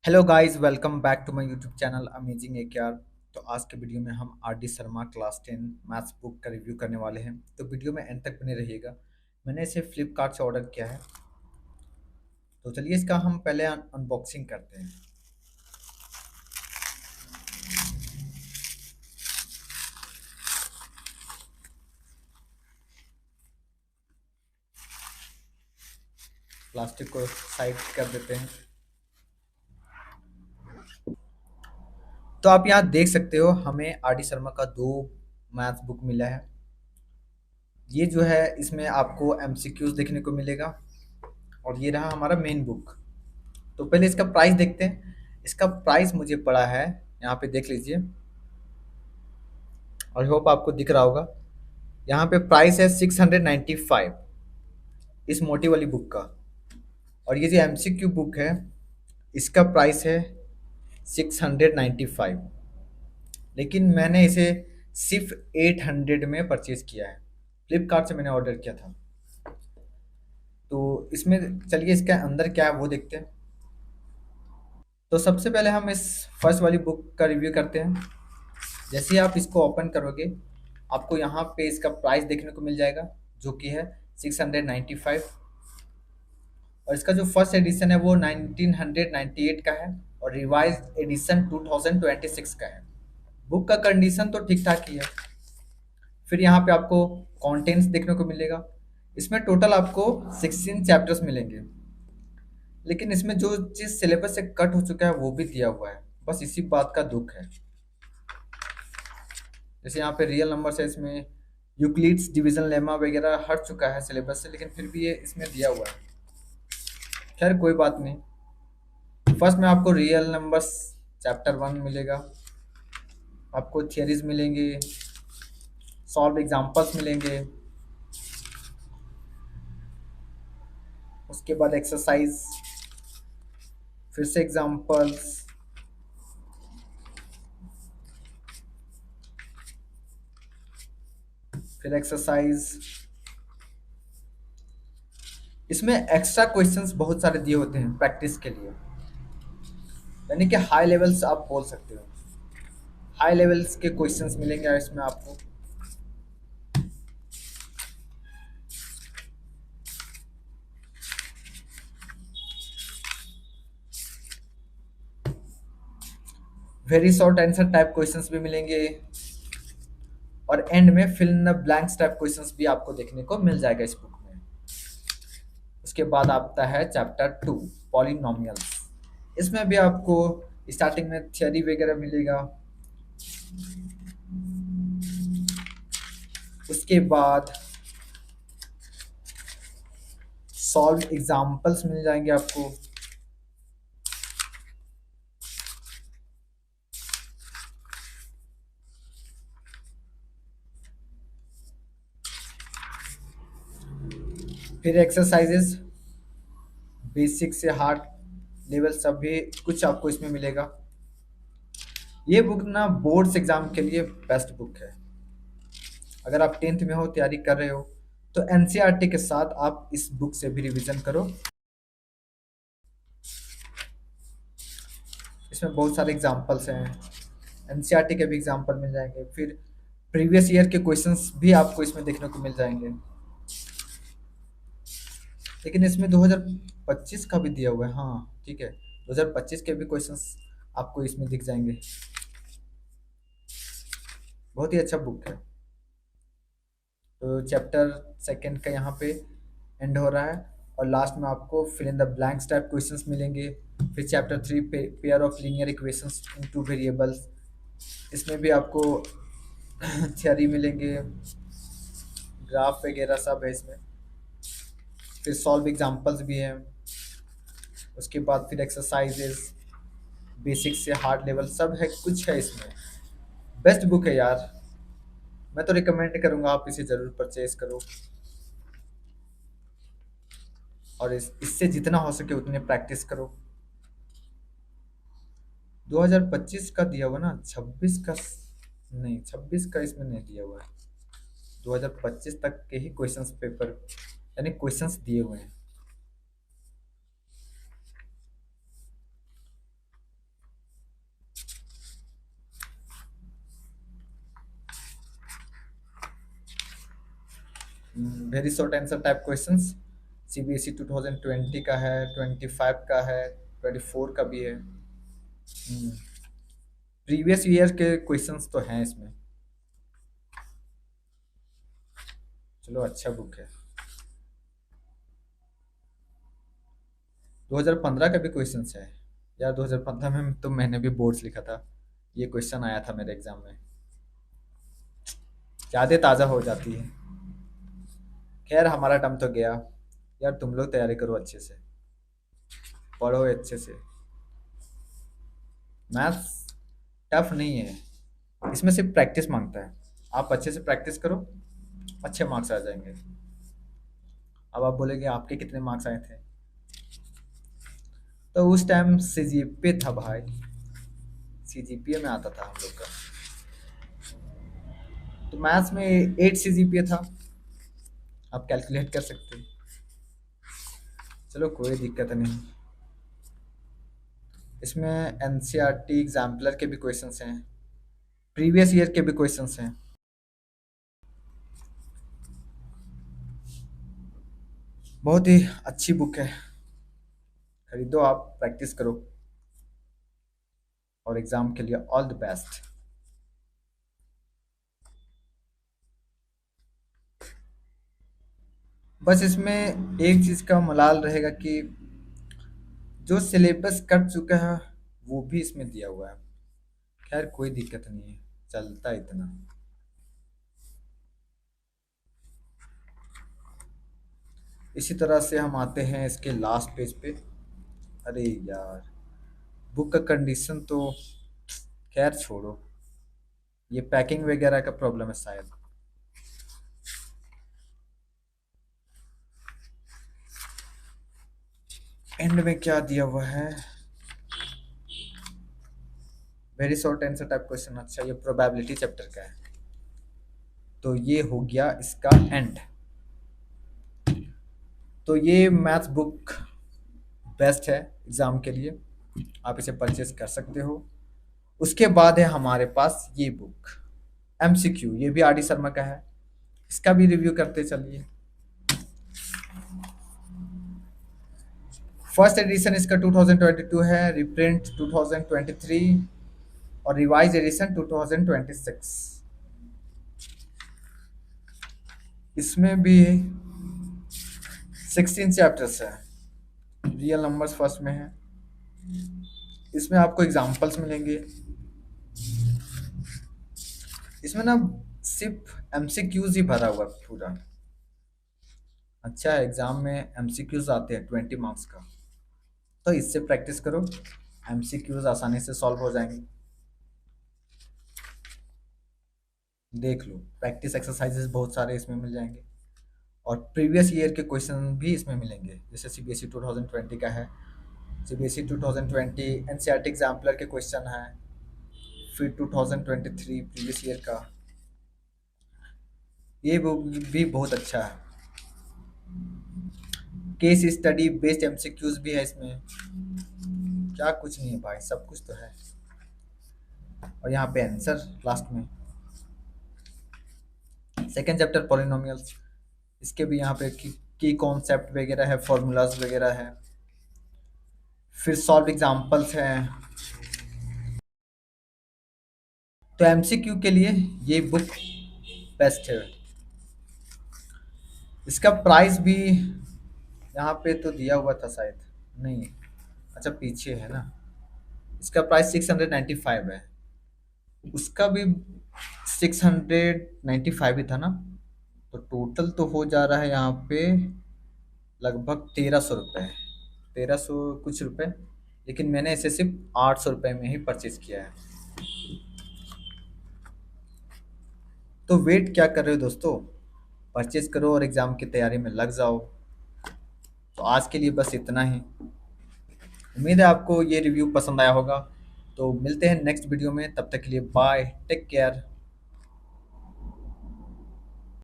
Hello guys, welcome back to my YouTube channel amazing A K R. तो आज के video में हम R D Sharma class 10 maths book का रिव्यू करने वाले हैं। तो वीडियो में एंड तक बने रहिएगा। मैंने इसे फ्लिपकार्ट से ऑर्डर किया है। तो चलिए इसका हम पहले अनबॉक्सिंग करते हैं। प्लास्टिक को साइड कर देते हैं। तो आप यहाँ देख सकते हो, हमें आर डी शर्मा का दो मैथ्स बुक मिला है। ये जो है, इसमें आपको एमसीक्यूज देखने को मिलेगा और ये रहा हमारा मेन बुक। तो पहले इसका प्राइस देखते हैं। इसका प्राइस मुझे पड़ा है, यहाँ पे देख लीजिए और होप आपको दिख रहा होगा। यहाँ पे प्राइस है 695 इस मोटी वाली बुक का। और ये जो एमसीक्यू बुक है, इसका प्राइस है 695। लेकिन मैंने इसे सिर्फ 800 में परचेज किया है। फ्लिपकार्ट से मैंने ऑर्डर किया था। तो इसमें चलिए इसके अंदर क्या है वो देखते हैं। तो सबसे पहले हम इस फर्स्ट वाली बुक का रिव्यू करते हैं। जैसे ही आप इसको ओपन करोगे, आपको यहाँ पे इसका प्राइस देखने को मिल जाएगा, जो कि है 695। और इसका जो फर्स्ट एडिशन है वो 1998 का है और रिवाइज एडिशन 2026 का है। बुक का कंडीशन तो ठीक ठाक ही है। फिर यहाँ पे आपको कंटेंट्स देखने को मिलेगा। इसमें टोटल आपको 16 चैप्टर्स मिलेंगे। लेकिन इसमें जो चीज़ सिलेबस से कट हो चुका है वो भी दिया हुआ है। बस इसी बात का दुख है। जैसे यहाँ पे रियल नंबर्स है, इसमें यूक्लिड्स डिवीजन लेमा वगैरह हट चुका है सिलेबस से, लेकिन फिर भी ये इसमें दिया हुआ है। खैर कोई बात नहीं। फर्स्ट में आपको रियल नंबर्स चैप्टर 1 मिलेगा। आपको थियरीज मिलेंगे, सॉल्व एग्जांपल्स मिलेंगे। उसके बाद एक्सरसाइज, फिर से एग्जांपल्स, फिर एक्सरसाइज। इसमें एक्स्ट्रा क्वेश्चंस बहुत सारे दिए होते हैं प्रैक्टिस के लिए, यानी कि हाई लेवल्स आप बोल सकते हो। हाई लेवल्स के क्वेश्चंस मिलेंगे इसमें आपको। Very short answer type questions भी मिलेंगे और एंड में fill in the blanks type questions भी आपको देखने को मिल जाएगा इस बुक में। उसके बाद आता है चैप्टर 2, पॉलिनोमियल्स। इसमें भी आपको स्टार्टिंग में थियरी वगैरह मिलेगा। उसके बाद सॉल्व एग्जांपल्स मिल जाएंगे आपको। फिर एक्सरसाइजेस, बेसिक से हार्ड लेवल सभी कुछ आपको इसमें मिलेगा। ये बुक ना बोर्ड्स एग्जाम के लिए बेस्ट बुक है। अगर आप 10th में हो, तैयारी कर रहे हो, तो एनसीईआरटी के साथ आप इस बुक से भी रिवीजन करो। इसमें बहुत सारे एग्जाम्पल्स हैं, एनसीईआरटी के भी एग्जाम्पल मिल जाएंगे। फिर प्रीवियस ईयर के क्वेश्चंस भी आपको इसमें देखने को मिल जाएंगे। लेकिन इसमें 2025 का भी दिया हुआ है। हाँ ठीक है, 2025 के भी क्वेश्चंस आपको इसमें दिख जाएंगे। बहुत ही अच्छा बुक है। तो चैप्टर सेकंड का यहाँ पे एंड हो रहा है और लास्ट में आपको fill in the blanks type questions मिलेंगे। फिर chapter 3, pair of linear equations in two variables. इसमें भी आपको थियरी मिलेंगे, ग्राफ वगैरह सब है इसमें। फिर सॉल्व एग्जांपल्स भी हैं। उसके बाद फिर एक्सरसाइजेस, बेसिक से हार्ड लेवल सब है, कुछ है इसमें। बेस्ट बुक है यार। मैं तो रिकमेंड करूँगा आप इसे ज़रूर परचेज करो और इससे जितना हो सके उतने प्रैक्टिस करो। 2025 का दिया हुआ ना, 26 का नहीं, 26 का इसमें नहीं दिया हुआ है। 2025 तक के ही क्वेश्चंस पेपर यानी क्वेश्चंस दिए हुए हैं। Very short answer type questions. CBSE 2020 का है, 25 का है, 24 का भी है। प्रीवियस ईयर के क्वेश्चंस तो हैं इसमें। चलो अच्छा बुक है। 2015 का भी क्वेश्चंस है। यार 2015 में तो मैंने भी बोर्ड्स लिखा था, ये क्वेश्चन आया था मेरे एग्जाम में। यादें ताज़ा हो जाती है। खैर हमारा टर्म तो गया। यार तुम लोग तैयारी करो अच्छे से, पढ़ो अच्छे से। मैथ्स टफ नहीं है, इसमें सिर्फ प्रैक्टिस मांगता है। आप अच्छे से प्रैक्टिस करो, अच्छे मार्क्स आ जाएंगे। अब आप बोलेंगे आपके कितने मार्क्स आए थे? तो उस टाइम सीजीपीए था भाई, सीजीपीए में आता था हम लोग का। तो मैथ्स में 8 सीजीपीए था, आप कैलकुलेट कर सकते हैं। चलो कोई दिक्कत नहीं। इसमें एनसीईआरटी एग्जाम्पलर के भी क्वेश्चंस हैं, प्रीवियस ईयर के भी क्वेश्चंस हैं। बहुत ही अच्छी बुक है, खरीदो, आप प्रैक्टिस करो और एग्जाम के लिए ऑल द बेस्ट। बस इसमें एक चीज़ का मलाल रहेगा कि जो सिलेबस कट चुका है वो भी इसमें दिया हुआ है। खैर कोई दिक्कत नहीं है, चलता इतना। इसी तरह से हम आते हैं इसके लास्ट पेज पे। अरे यार बुक का कंडीशन तो खैर छोड़ो, ये पैकिंग वगैरह का प्रॉब्लम है शायद। एंड में क्या दिया हुआ है? Very short answer type question. अच्छा ये प्रोबेबिलिटी चैप्टर का है, तो ये हो गया इसका एंड। तो ये मैथ्स बुक बेस्ट है एग्ज़ाम के लिए, आप इसे परचेज कर सकते हो। उसके बाद है हमारे पास ये बुक एमसीक्यू, ये भी आर डी शर्मा का है, इसका भी रिव्यू करते चलिए। फर्स्ट एडिशन इसका 2022 है, रिप्रिंट 2023 और रिवाइज एडिशन 2026। इसमें भी 16 चैप्टर्स है, रियल नंबर्स फर्स्ट में है। इसमें आपको एग्जाम्पल्स मिलेंगे। इसमें ना सिर्फ एमसीक्यूज ही भरा हुआ है पूरा। अच्छा एग्जाम में एमसीक्यूज आते हैं 20 मार्क्स का, तो इससे प्रैक्टिस करो, एमसीक्यूज आसानी से सॉल्व हो जाएंगे। देख लो प्रैक्टिस एक्सरसाइजेस बहुत सारे इसमें मिल जाएंगे, और प्रीवियस ईयर के क्वेश्चन भी इसमें मिलेंगे। जैसे सीबीएसई 2020 का है, सीबीएसई 2020 एनसीईआरटी एग्जाम्पलर के क्वेश्चन हैं, फिर 2023 प्रीवियस ईयर का। ये बुक भी बहुत अच्छा है। केस स्टडी बेस्ड एमसीक्यूज भी है इसमें। क्या कुछ नहीं है भाई, सब कुछ तो है। और यहाँ पे आंसर लास्ट में। सेकेंड चैप्टर पॉलिनोमियल्स, इसके भी यहाँ पे की कॉन्सेप्ट वगैरह है, फॉर्मूलाज वगैरह है। फिर सॉल्व एग्जाम्पल्स हैं। तो एमसीक्यू के लिए ये बुक बेस्ट है। इसका प्राइस भी यहाँ पे तो दिया हुआ था शायद, नहीं, अच्छा पीछे है ना। इसका प्राइस 695 है, उसका भी 695 ही था ना। तो टोटल तो हो जा रहा है यहाँ पे लगभग 1300 रुपये, 1300 कुछ रुपए। लेकिन मैंने इसे सिर्फ 800 रुपये में ही परचेज किया है। तो वेट क्या कर रहे हो दोस्तों, परचेज करो और एग्ज़ाम की तैयारी में लग जाओ। तो आज के लिए बस इतना ही। उम्मीद है आपको ये रिव्यू पसंद आया होगा। तो मिलते हैं नेक्स्ट वीडियो में, तब तक के लिए बाय, टेक केयर।